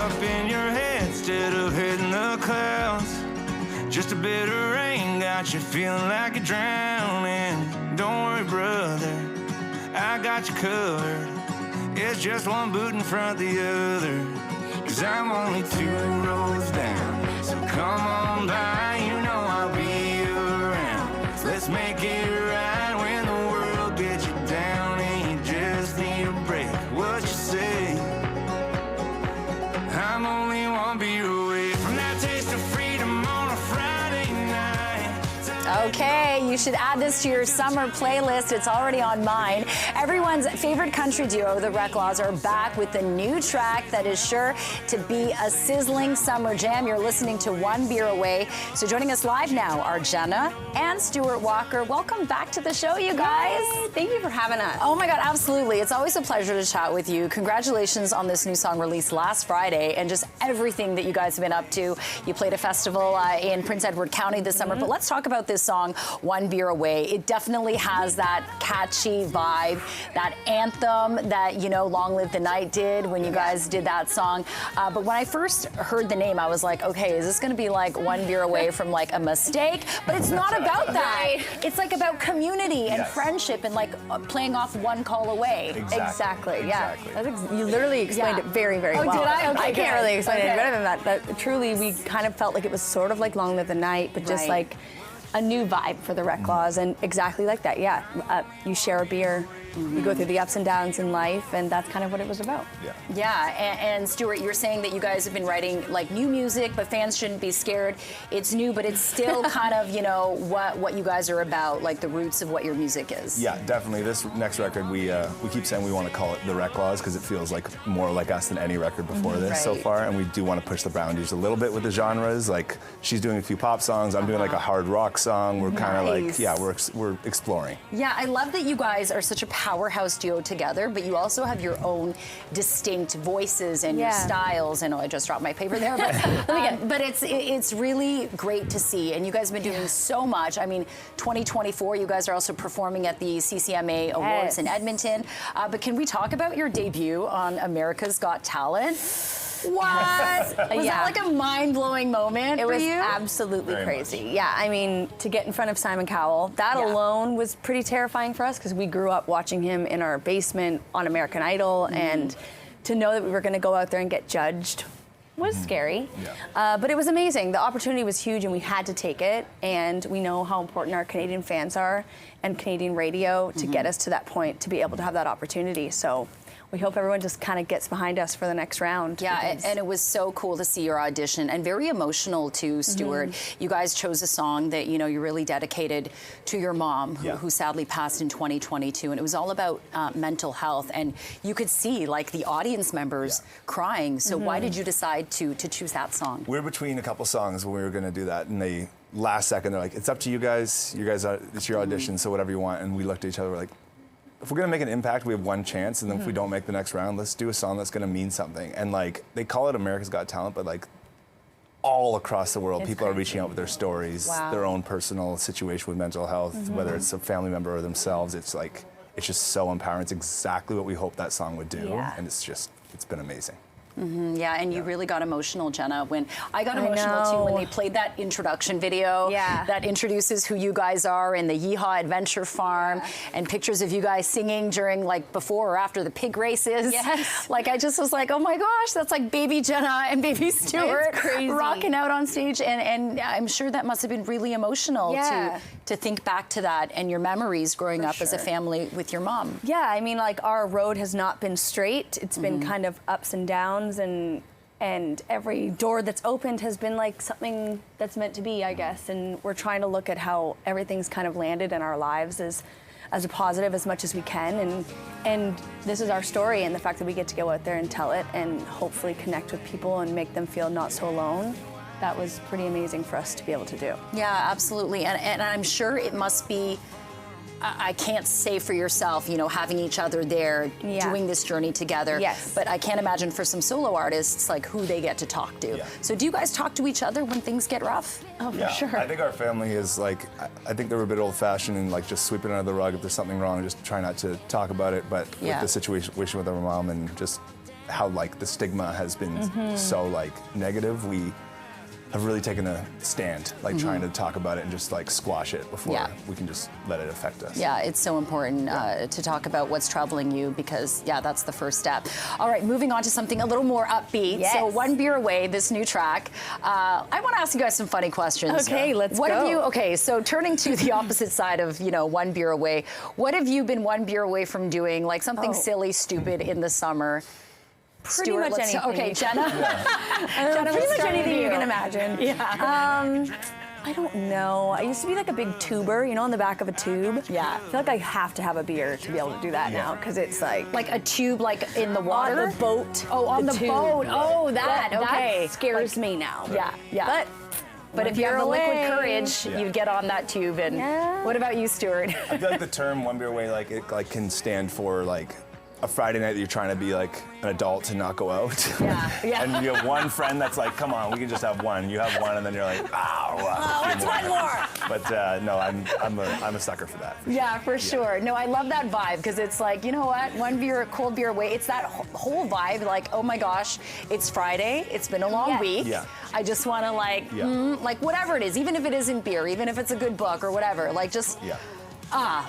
up in your head instead of hitting the clouds. Just a bit of rain got you feeling like you're drowning. Don't worry, brother, I got you covered. It's just one boot in front of the other. 'Cause I'm only 2 rows down, so come on by, you know I'll be around. Let's make it right when the world gets you down and you just need a break. What you say? I'm only 1 beer away from that taste of freedom on a Friday night. Okay, you should add this to your summer playlist. It's already on mine. Everyone's favorite country duo, the Reclaws, are back with a new track that is sure to be a sizzling summer jam. You're listening to 1 Beer Away. So joining us live now are Jenna and Stuart Walker. Welcome back to the show, you guys. Yay. Thank you for having us. Oh my God, absolutely. It's always a pleasure to chat with you. Congratulations on this new song released last Friday and just everything that you guys have been up to. You played a festival in Prince Edward County this summer, but let's talk about this song, 1 Beer Away. It definitely has that catchy vibe, that anthem that, you know, Long Live the Night did when you guys did that song. But when I first heard the name, I was like, okay, is this gonna be like 1 beer away from like a mistake? But it's not about that. Right. It's like about community and Yes. friendship and like playing off one call away. Exactly. Yeah. Exactly. You literally explained Yeah. it very, very Oh, well. did I? Okay, I can't really good. explain Okay. it better than that. But truly, we kind of felt like it was sort of like Long Live the Night, but just Right. like a new vibe for the Reclaws, and exactly like that. Yeah, you share a beer, you go through the ups and downs in life, and that's kind of what it was about. Yeah. Yeah, and Stuart, you're saying that you guys have been writing like new music, but fans shouldn't be scared. It's new, but it's still kind of, you know, what you guys are about, like the roots of what your music is. Yeah, definitely. This next record, we keep saying we want to call it the Reclaws because it feels like more like us than any record before this so Right. far, and we do want to push the boundaries a little bit with the genres. Like she's doing a few pop songs, I'm doing like a hard rock song. We're kind of like, Nice. yeah, we're exploring. Yeah, I love that you guys are such a powerhouse duo together, but you also have your own distinct voices and your Yeah. styles. I know I just dropped my paper there, but it's really great to see. And you guys have been doing so much. I mean, 2024, you guys are also performing at the CCMA Awards in Edmonton. But can we talk about your debut on America's Got Talent? What? Was Yeah. that like a mind-blowing moment It for was you? absolutely Very crazy. much. Yeah, I mean, to get in front of Simon Cowell, that Yeah. alone was pretty terrifying for us because we grew up watching him in our basement on American Idol, and to know that we were going to go out there and get judged was scary. Yeah. But it was amazing. The opportunity was huge, and we had to take it. And we know how important our Canadian fans are and Canadian radio to get us to that point, to be able to have that opportunity. So we hope everyone just kind of gets behind us for the next round. Yeah, because- and it was so cool to see your audition and very emotional too, Stuart. You guys chose a song that, you know, you really dedicated to your mom, Yeah. who sadly passed in 2022. And it was all about mental health. And you could see like the audience members crying. So why did you decide to choose that song? We're between a couple songs when we were going to do that, and they last second they're like, it's up to you guys. You guys are, it's your audition, so whatever you want. And we looked at each other, we're like, if we're gonna make an impact, we have one chance, and then if we don't make the next round, let's do a song that's gonna mean something. And like, they call it America's Got Talent, but like, all across the world, It's people are crazy. reaching out with their stories, Wow. their own personal situation with mental health, whether it's a family member or themselves. It's like, it's just so empowering. It's exactly what we hoped that song would do, Yeah. and it's been amazing. Yeah, and you really got emotional, Jenna. When I got I emotional too when know. they played that introduction video Yeah. that introduces who you guys are in the Yeehaw Adventure Farm and pictures of you guys singing during like before or after the pig races. Yes. Like I just was like, oh my gosh, that's like baby Jenna and baby Stuart crazy. rocking out on stage, and I'm sure that must have been really emotional Yeah. to think back to that and your memories growing up as a sure. family with your mom. Yeah, I mean, like our road has not been straight. It's been kind of ups and downs, and every door that's opened has been like something that's meant to be, I guess. And we're trying to look at how everything's kind of landed in our lives as a positive as much as we can. And this is our story, and the fact that we get to go out there and tell it and hopefully connect with people and make them feel not so alone. That was pretty amazing for us to be able to do. Yeah, absolutely. And I'm sure it must be, I can't say for yourself, you know, having each other there, Yeah. doing this journey together. Yes. But I can't imagine for some solo artists, like who they get to talk to. Yeah. So do you guys talk to each other when things get rough? Oh, Yeah, for sure. I think our family is like, I think they were a bit old-fashioned and like just sweep it under the rug if there's something wrong, just try not to talk about it. But Yeah. with the situation with our mom and just how like the stigma has been so like negative, we have really taken a stand, like trying to talk about it and just like squash it before we can just let it affect us. Yeah, it's so important to talk about what's troubling you because, that's the first step. All right, moving on to something a little more upbeat. Yes. So, One Beer Away, this new track. I want to ask you guys some funny questions. Okay, let's what go. Have you? Okay, so turning to the opposite side of One Beer Away, what have you been one beer away from doing? Like something silly, stupid in the summer. Pretty Stuart, much anything. Okay, Jenna. Jenna, pretty much start anything with you you. can imagine. Yeah. I don't know. I used to be like a big tuber, on the back of a tube. Yeah. I feel like I have to have a beer to be able to do that now because it's like A tube, like in the water? on the boat. Oh, on the tube. boat. Oh, that. That Okay. scares me now. Yeah. But if you have the liquid courage, Yeah. you get on that tube. And what about you, Stuart? I feel like the term one beer away, like it like can stand for like a Friday night that you're trying to be like an adult and not go out. Yeah. And you have one friend that's like, come on, we can just have one. You have one, and then you're like, What's one more? But no, I'm a sucker for that. Yeah, for sure. No, I love that vibe because it's like, you know what? One beer, cold beer away. It's that whole vibe. Like, oh my gosh, it's Friday. It's been a long Yes. week. Yeah. I just want to like whatever it is, even if it isn't beer, even if it's a good book or whatever, like just. Yeah.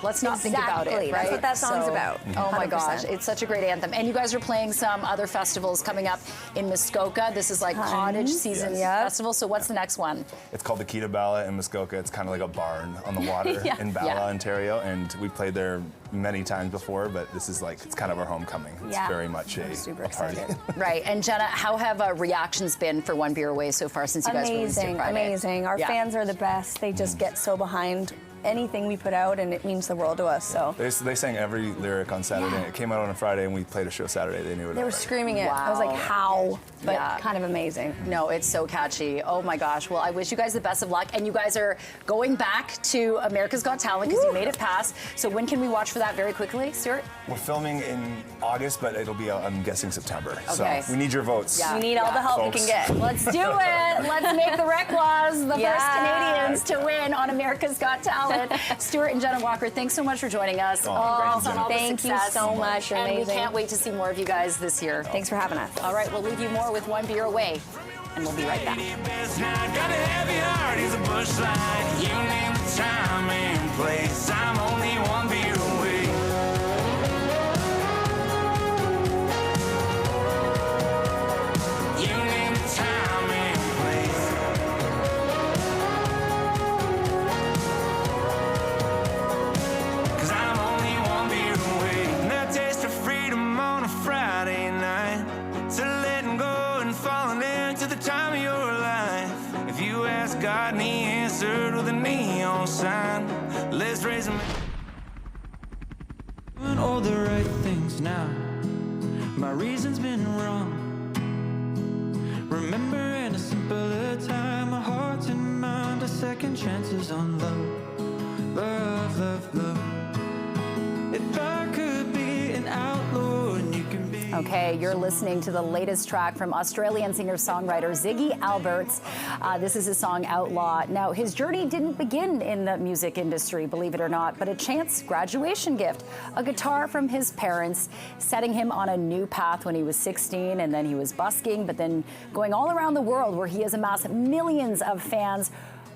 Let's not think about it, Exactly. right? That's what that song's about. Oh my 100%. gosh, it's such a great anthem. And you guys are playing some other festivals coming up in Muskoka. This is like cottage season festival. So what's the next one? It's called the Key to Bala in Muskoka. It's kind of like a barn on the water in Bala, Ontario, and we played there many times before, but this is like, it's kind of our homecoming. It's very much a party. Right, and Jenna, how have reactions been for One Beer Away so far since you guys released it Friday? Amazing. Our fans are the best. They just get so behind anything we put out, and it means the world to us. So They sang every lyric on Saturday. It came out on a Friday, and we played a show Saturday. They knew it. they were already. screaming it. I was Wow. like, how? But Yeah. kind of amazing. No, it's so catchy. Oh my gosh. Well, I wish you guys the best of luck. And you guys are going back to America's Got Talent because you made it past. So when can we watch for that very quickly, Stuart? We're filming in August, but it'll be, I'm guessing, September. Okay. So we need your votes. Yeah. We need all the help folks. we can get. Let's do it. Let's make the Recklas the Yeah. first Canadians to win on America's Got Talent. Stuart and Jenna Walker, thanks so much for joining us. Oh, Congrats great, on all the Thank you success. so much. You're And amazing. we can't wait to see more of you guys this year. Thanks for having us. All right, we'll leave you more with One Beer Away, and we'll be right back. Best night, got a heavy heart, he's a bush light. You name the time and place, I'm only one beer away. You name the time and place. 'Cause I'm only one beer away. And that taste of freedom on a Friday night, to letting go and falling into the time of your life. If you ask God and he answered with a neon sign, let's raise them. Doing all the right things now. My reason's been wrong. Remembering a simpler time, my heart and mind are second chances on love. Love, love, love. If I could be an outlaw and you can be. Okay, you're listening to the latest track from Australian singer-songwriter Ziggy Alberts. This is his song Outlaw. Now, his journey didn't begin in the music industry, believe it or not, but a chance graduation gift, a guitar from his parents, setting him on a new path when he was 16, and then he was busking, but then going all around the world where he has amassed millions of fans,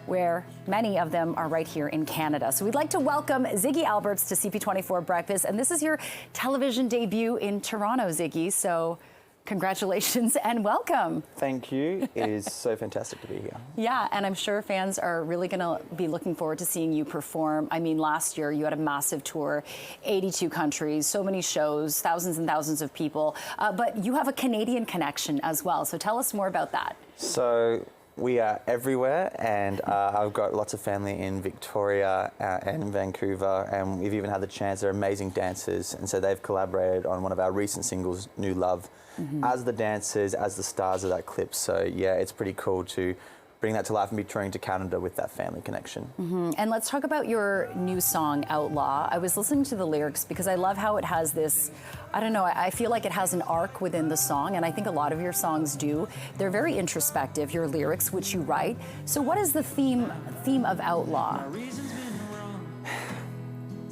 where many of them are right here in Canada. So we'd like to welcome Ziggy Alberts to CP24 Breakfast. And this is your television debut in Toronto, Ziggy. So congratulations and welcome. Thank you. It is so fantastic to be here. Yeah, and I'm sure fans are really going to be looking forward to seeing you perform. I mean, last year you had a massive tour, 82 countries, so many shows, thousands and thousands of people. But you have a Canadian connection as well. So tell us more about that. So we are everywhere, and I've got lots of family in Victoria and in Vancouver, and we've even had the chance. They're amazing dancers, and so they've collaborated on one of our recent singles, New Love, as the dancers, as the stars of that clip. So yeah, it's pretty cool to bring that to life and be touring to Canada with that family connection. And let's talk about your new song, Outlaw. I was listening to the lyrics because I love how it has this, I don't know, I feel like it has an arc within the song, and I think a lot of your songs do. They're very introspective, your lyrics, which you write. So what is the theme of Outlaw?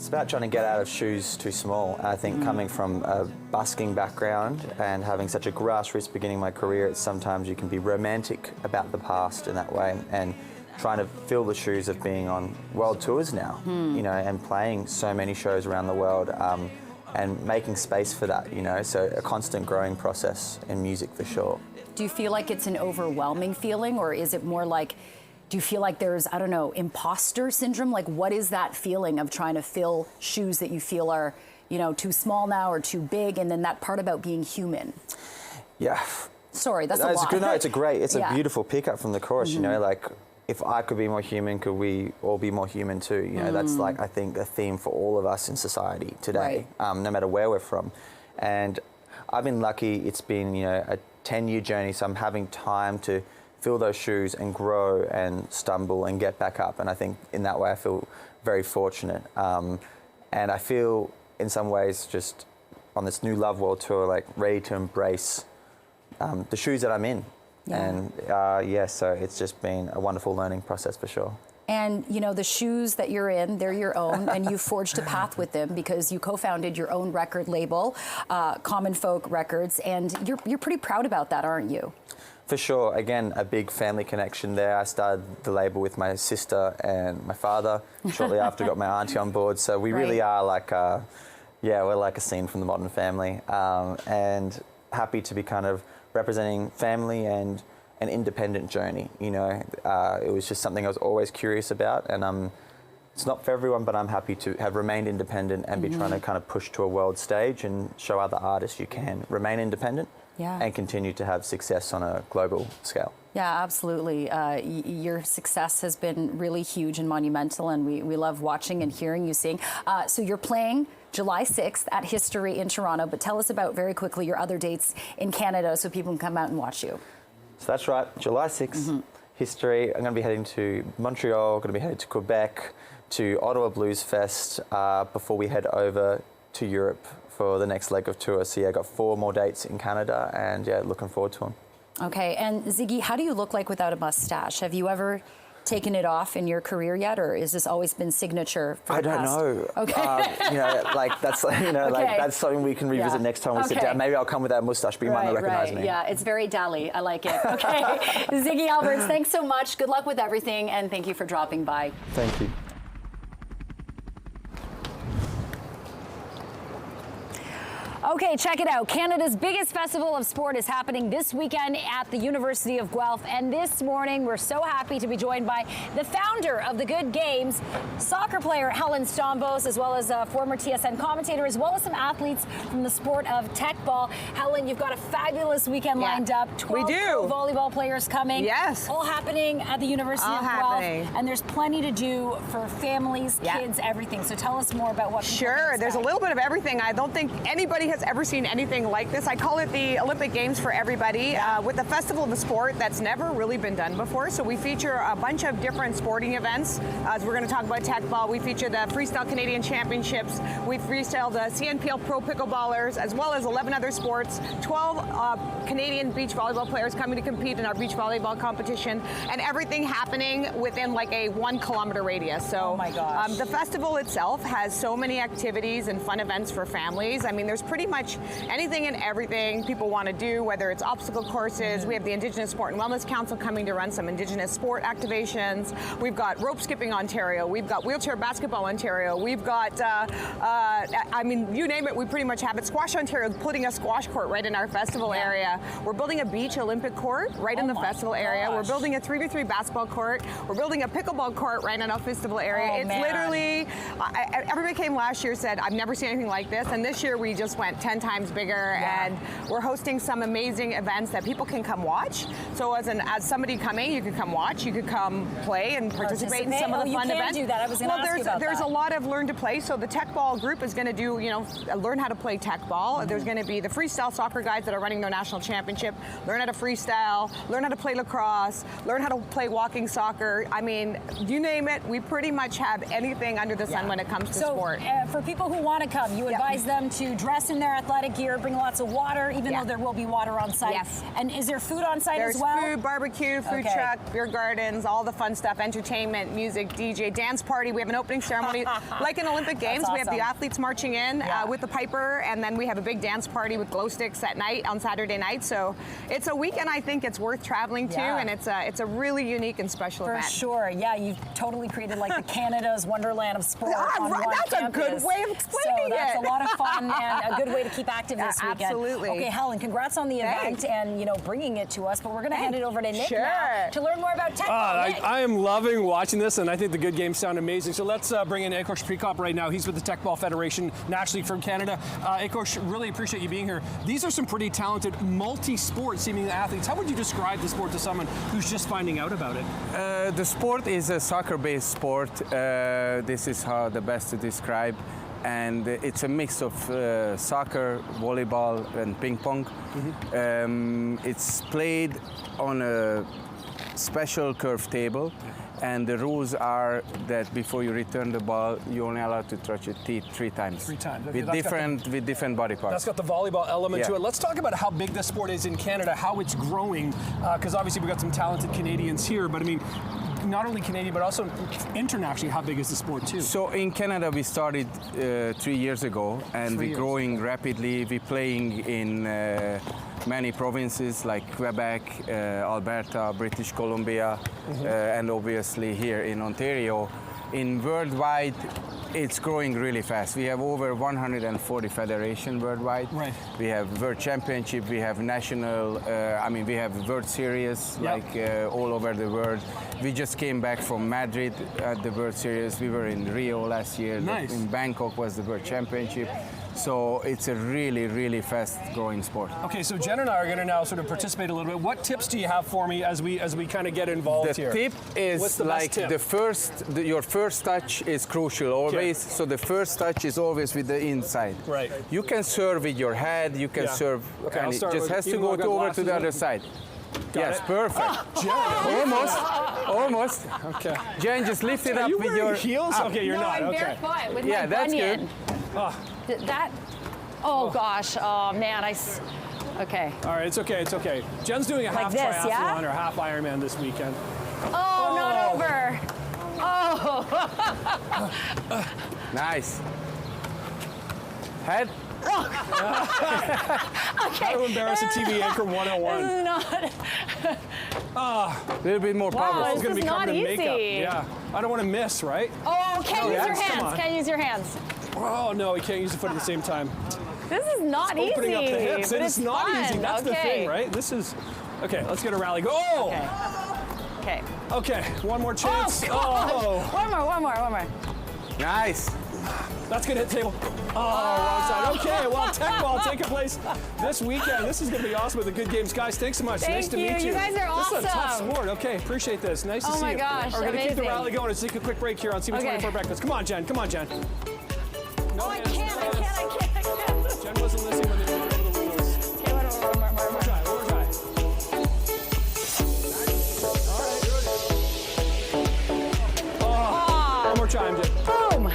It's about trying to get out of shoes too small. And I think coming from a busking background and having such a grassroots beginning of my career, it's sometimes you can be romantic about the past in that way, and trying to fill the shoes of being on world tours now, you know, and playing so many shows around the world, and making space for that, you know, so a constant growing process in music for sure. Do you feel like it's an overwhelming feeling, or is it more like, do you feel like there's, I don't know, imposter syndrome? Like, what is that feeling of trying to fill shoes that you feel are, you know, too small now or too big, and then that part about being human? Yeah. Sorry, that's a lot. Good, no, it's Yeah. a beautiful pickup from the chorus, you know, like, if I could be more human, could we all be more human too? You know, that's like, I think, a theme for all of us in society today, no matter where we're from. And I've been lucky, it's been, you know, a 10-year journey, so I'm having time to fill those shoes and grow and stumble and get back up. And I think in that way I feel very fortunate. And I feel in some ways just on this new Love World Tour, like ready to embrace the shoes that I'm in. Yeah. And so it's just been a wonderful learning process for sure. And, you know, the shoes that you're in, they're your own, and you forged a path with them because you co-founded your own record label, Common Folk Records, and you're pretty proud about that, aren't you? For sure. Again, a big family connection there. I started the label with my sister and my father. Shortly after, got my auntie on board. So we really are like, we're like a scene from the Modern Family, and happy to be kind of representing family and an independent journey. You know, it was just something I was always curious about, and it's not for everyone, but I'm happy to have remained independent and be trying to kind of push to a world stage and show other artists you can remain independent and continue to have success on a global scale. Yeah, absolutely. Your success has been really huge and monumental, and we love watching and hearing you sing. So you're playing July 6th at History in Toronto, but tell us about, very quickly, your other dates in Canada so people can come out and watch you. So that's right, July 6th, History. I'm going to be heading to Montreal, going to be heading to Quebec, to Ottawa Blues Fest, before we head over to Europe for the next leg of tour. So yeah, I've got 4 more dates in Canada, and yeah, looking forward to them. Okay, and Ziggy, how do you look like without a mustache? Have you ever taken it off in your career yet, or has this always been signature for the past? I don't know. Okay. You know, like that's like that's something we can revisit next time we sit down. Maybe I'll come with that mustache, but you might not recognize me. Yeah, it's very Dali. I like it. Okay, Ziggy Alberts, thanks so much. Good luck with everything, and thank you for dropping by. Thank you. Okay, check it out. Canada's biggest festival of sport is happening this weekend at the University of Guelph. And this morning, we're so happy to be joined by the founder of the Good Games, soccer player Helen Stombos, as well as a former TSN commentator, as well as some athletes from the sport of Techball. Helen, you've got a fabulous weekend lined up. 12 pro volleyball players coming. Yes. All happening at the University of Guelph. And there's plenty to do for families, kids, everything. So tell us more about what people can expect. There's a little bit of everything. I don't think anybody has ever seen anything like this. I call it the Olympic Games for everybody, with the festival of the sport that's never really been done before. So we feature a bunch of different sporting events. As we're going to talk about Techball, we feature the Freestyle Canadian Championships. We freestyle the CNPL Pro Pickleballers, as well as 11 other sports. 12 Canadian beach volleyball players coming to compete in our beach volleyball competition, and everything happening within like a 1 kilometer radius. So oh my gosh. The festival itself has so many activities and fun events for families. I mean, there's pretty much anything and everything people want to do, whether it's obstacle courses. We have the Indigenous Sport and Wellness Council coming to run some Indigenous sport activations. We've got rope skipping Ontario. We've got wheelchair basketball Ontario. We've got, I mean, you name it, we pretty much have it. Squash Ontario, putting a squash court right in our festival area. We're building a beach Olympic court right in the festival area. We're building a 3v3 basketball court. We're building a pickleball court right in our festival area. It's literally, everybody came last year, said, I've never seen anything like this. And this year we just went 10 times bigger, and we're hosting some amazing events that people can come watch. So as somebody coming, you could come watch, you could come play and participate in some of the fun events. You can do that. I was going to ask you about there's a lot of learn to play. So the Techball group is going to do, learn how to play Techball. There's going to be the freestyle soccer guys that are running their national championship, learn how to freestyle, learn how to play lacrosse, learn how to play walking soccer. I mean, you name it, we pretty much have anything under the sun when it comes to sport. For people who want to come, you advise them to dress in their athletic gear, bring lots of water, even though there will be water on site. Yes. And is there food on site There's as well? food, barbecue, food truck, beer gardens, all the fun stuff, entertainment, music, DJ, dance party. We have an opening ceremony. Like in Olympic Games, we have the athletes marching in with the piper, and then we have a big dance party with glow sticks at night on Saturday night. So it's a weekend I think it's worth traveling to, and it's a really unique and special event. For sure, yeah, you've totally created like the Canada's Wonderland of sport on one That's campus. a good way of explaining so that's it. a lot of fun and a good way to keep active this weekend. Absolutely. Okay, Helen, congrats on the event and bringing it to us, but we're going to hand it over to Nick now to learn more about Techball. I am loving watching this, and I think the good games sound amazing. So let's bring in Ekosh Prekop right now. He's with the Techball Federation, nationally from Canada. Ekosh, really appreciate you being here. These are some pretty talented, multi-sport seeming athletes. How would you describe the sport to someone who's just finding out about it? The sport is a soccer-based sport. This is how the best to describe. And it's a mix of soccer, volleyball, and ping pong. It's played on a special curved table, and the rules are that before you return the ball, you're only allowed to touch it 3 times. 3 times. Okay, with different body parts. That's got the volleyball element to it. Let's talk about how big this sport is in Canada, how it's growing, because obviously we've got some talented Canadians here, but I mean, not only Canadian, but also internationally, how big is the sport too? So in Canada, we started 3 years ago, and we're growing rapidly. We're playing in many provinces like Quebec, Alberta, British Columbia, and obviously here in Ontario. In worldwide, it's growing really fast. We have over 140 federations worldwide. Right. We have World Championship, we have national, we have World Series all over the world. We just came back from Madrid at the World Series. We were in Rio last year. Nice. In Bangkok was the World Championship. So it's a really, really fast-growing sport. Okay, so Jen and I are going to now sort of participate a little bit. What tips do you have for me as we kind of get involved here? The tip is What's the like best tip? your first touch is crucial always. So the first touch is always with the inside. Right. You can serve with your head. You can serve. Okay, and I'll it start just with- has to even go though I've got over to glasses the on. other side. Yes, it. perfect. Jen. Almost. Okay. Jen, just lift it Are up you with wearing your heels? up. Okay, you're not. I'm Okay. barefoot with Yeah, my that's bunion. good. That, oh gosh, oh man, okay. All right, it's okay, it's okay. Jen's doing a Like half this, triathlon yeah? or half Ironman this weekend. Oh, not over. Oh. Nice. Head. How to embarrass a TV anchor 101. Not. A little bit more Wow, power. this Gonna is be not covered in makeup. easy. Yeah, I don't want to miss, right? Oh, can't use your yes, come hands. on. Can't use your hands. Oh no, we can't use the foot at the same time. This is not easy. Opening up the hips, but and it's not fun. easy. That's the thing, right? This is okay. Let's get a rally. Go! Oh! Okay. Okay, one more chance. Oh, one more. Nice. That's gonna hit the table. Oh, wrong side. Okay, well, Techball taking place this weekend. This is gonna be awesome with the good games, guys. Thanks so much. Nice to meet you. You guys are This is a tough awesome. sport. Okay, appreciate this. Nice to see you. Oh my gosh, We're gonna keep the amazing. rally going. Let's take a quick break here on CP24 Okay. Breakfast. Come on, Jen. I can't. Jen wasn't listening when they were over the wheels. Okay, one more. One more try. Oh, one more time, Jen. Boom.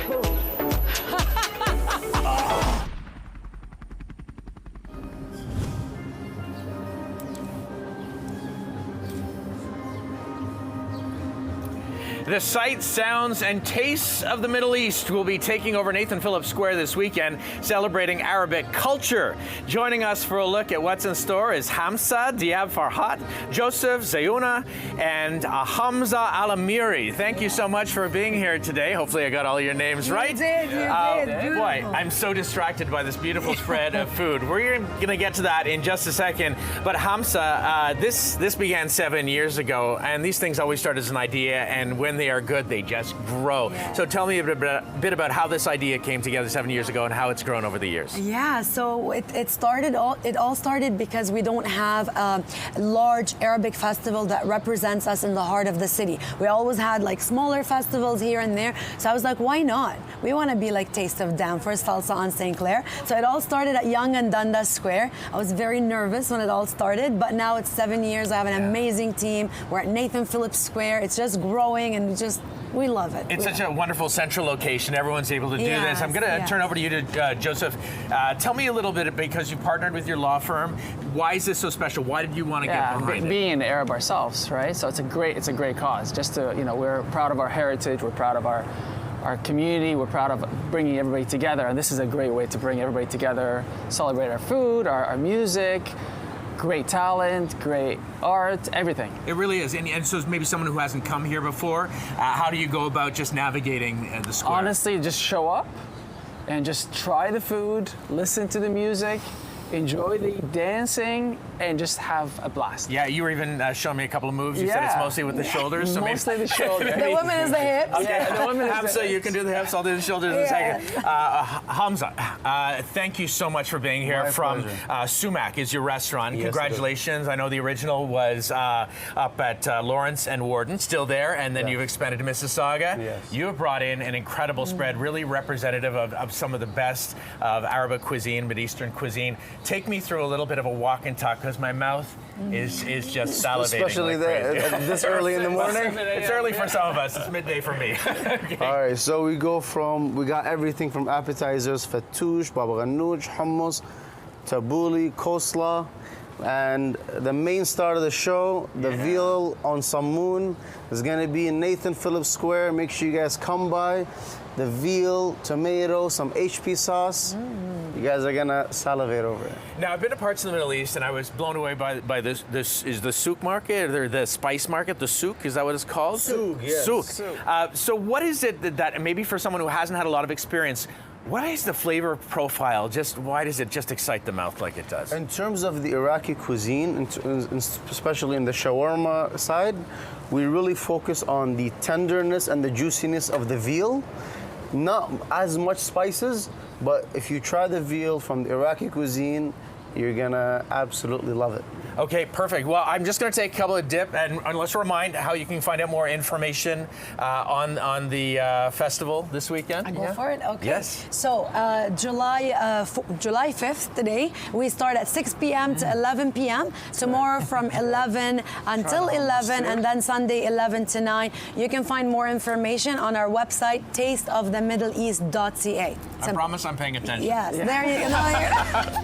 The sights, sounds, and tastes of the Middle East will be taking over Nathan Phillips Square this weekend, celebrating Arabic culture. Joining us for a look at what's in store is Hamza Diab Farhat, Joseph Zayuna, and Hamza Alamiri. Thank you so much for being here today. Hopefully I got all your names right. You did. Boy, I'm so distracted by this beautiful spread of food. We're going to get to that in just a second. But Hamza, this began 7 years ago, and these things always start as an idea, and when they are good, they just grow. Yeah. So tell me a bit about how this idea came together 7 years ago and how it's grown over the years. Yeah, so it all started because we don't have a large Arabic festival that represents us in the heart of the city. We always had like smaller festivals here and there. So I was like, why not? We want to be like Taste of Danvers, Salsa on St. Clair. So it all started at Yonge and Dundas Square. I was very nervous when it all started, but now it's 7 years. I have an amazing team. We're at Nathan Phillips Square. It's just growing and and we love it. It's such a wonderful central location. Everyone's able to do this. I'm going to turn over to you, to Joseph. Tell me a little bit, because you partnered with your law firm. Why is this so special? Why did you want to get behind it? Being Arab ourselves, right? So it's a great cause. Just to, we're proud of our heritage. We're proud of our community. We're proud of bringing everybody together, and this is a great way to bring everybody together, celebrate our food, our music, great talent, great art, everything. It really is. And so maybe someone who hasn't come here before, how do you go about just navigating the square? Honestly, just show up and just try the food, listen to the music, enjoy the dancing, and just have a blast. Yeah, you were even showing me a couple of moves. You said it's mostly with the shoulders. So mostly the shoulders. The woman is the hips. Okay, the woman is Hamza, you can do the hips. I'll do the shoulders in a second. Hamza, thank you so much for being here. My from pleasure. Sumac is your restaurant. Yes, Congratulations. I know the original was up at Lawrence and Warden, still there, and then you've expanded to Mississauga. Yes. You have brought in an incredible spread, really representative of some of the best of Arabic cuisine, Mideastern cuisine. Take me through a little bit of a walk and talk, because my mouth is just salivating. Especially this early in the morning. It's early for some of us. It's midday for me. Okay. All right, so we got everything from appetizers, fattoush, baba ganoush, hummus, tabbouleh, coleslaw, and the main star of the show, the veal on samoon, is going to be in Nathan Phillips Square. Make sure you guys come by. The veal, tomato, some HP sauce. You guys are gonna salivate over it. Now, I've been to parts of the Middle East, and I was blown away by this. This is the souk market, or the spice market. The souk, is that what it's called? Souk, yes. Souk. So what is it that maybe for someone who hasn't had a lot of experience, what is the flavor profile? Why does it just excite the mouth like it does? In terms of the Iraqi cuisine, especially in the shawarma side, we really focus on the tenderness and the juiciness of the veal. Not as much spices, but if you try the veal from the Iraqi cuisine, you're gonna absolutely love it. Okay, perfect. Well, I'm just going to take a couple of dip, and let's remind how you can find out more information on the festival this weekend. Go for it. Okay. Yes. So July 5th today, we start at 6 p.m. to 11 p.m. Tomorrow from 11 until 11, and then Sunday 11 to 9. You can find more information on our website, tasteofthemiddleeast.ca. I promise I'm paying attention. Yes. There you go.